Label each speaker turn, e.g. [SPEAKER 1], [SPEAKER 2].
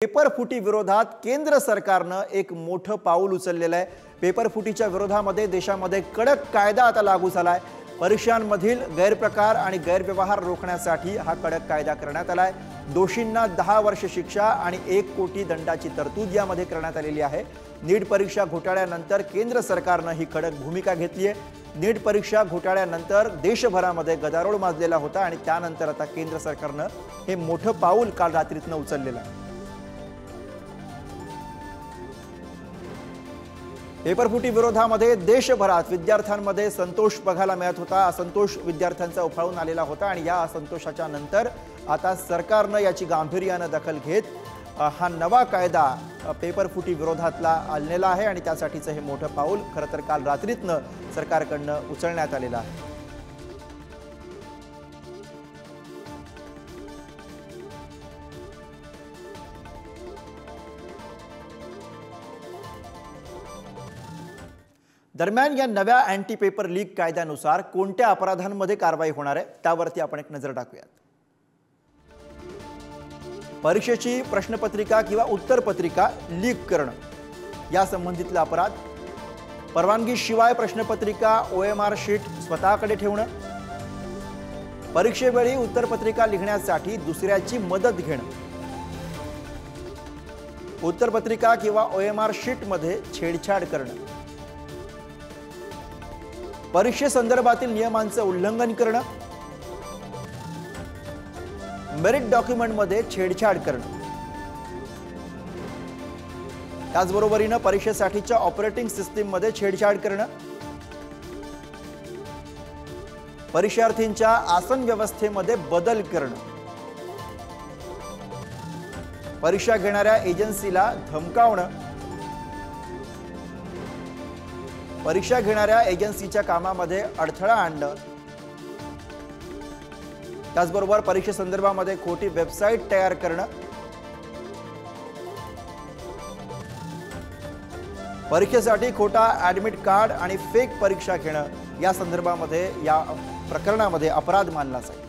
[SPEAKER 1] पेपरफुटी विरोधात केंद्र सरकारने एक मोठं पाऊल उचललेलं आहे। पेपरफुटीच्या विरोधामध्ये देशामध्ये कडक कायदा आता लागू झालाय। परीक्षांमधील गैरप्रकार आणि गैरव्यवहार रोखण्यासाठी हा कडक कायदा करण्यात आलाय। दोषींना 10 वर्ष शिक्षा आणि 1 कोटी दंडाची तरतूद यामध्ये करण्यात आलेली आहे। नीट परीक्षा घोटाळ्यानंतर केंद्र सरकारने ही कडक भूमिका घेतली आहे। नीट परीक्षा घोटाळ्यानंतर देशभरामध्ये गदारोळ माजलेला होता आणि त्यानंतर आता केंद्र सरकारने हे मोठं पाऊल काल रात्रीतनं उचललेलं आहे। पेपरफुटी विरोधामध्ये देशभरात विद्यार्थ्यांमध्ये संतोष बघायला मिळत होता। असंतोष विद्यार्थ्यांचा उफाळून आलेला होता आणि या असंतोषाच्या नंतर आता सरकारने याची गांभीर्याने दखल घेत हा नवा कायदा पेपरफुटी विरोधातला आणलेला आहे आणि त्यासाठीचं हे मोठं पाऊल खरं तर काल रात्रीतनं सरकारकडनं उचलण्यात आलेलं आहे। दरम्यान या नव्या अँटी पेपर लीक कायद्यानुसार कोणत्या अपराधांमध्ये कारवाई होणार आहे त्यावरती आपण एक नजर टाकूयात। परीक्षेची प्रश्नपत्रिका किंवा उत्तरपत्रिका लीक करणं या संबंधितला अपराध, परवानगीशिवाय प्रश्नपत्रिका OMR शीट स्वतःकडे ठेवणं, परीक्षेवेळी उत्तरपत्रिका लिहिण्यासाठी दुसऱ्याची मदत घेणं, उत्तरपत्रिका किंवा OMR शीट मध्ये छेडछाड करणं, परीक्षेसंदर्भातील नियमांचं उल्लंघन करणं, मेरिट डॉक्युमेंटमध्ये छेडछाड करणं, त्याचबरोबरीने परीक्षेसाठीच्या ऑपरेटिंग सिस्टीममध्ये छेडछाड करणं, परीक्षार्थींच्या आसन व्यवस्थेमध्ये बदल करणं, परीक्षा घेणाऱ्या एजन्सीला धमकावणं, परीक्षा घेणाऱ्या एजन्सीच्या कामामध्ये अडथळा आणणं, त्याचबरोबर परीक्षेसंदर्भामध्ये खोटी वेबसाईट तयार करणं, परीक्षेसाठी खोटा ॲडमिट कार्ड आणि फेक परीक्षा घेणं या संदर्भामध्ये या प्रकरणामध्ये अपराध मानला जाईल।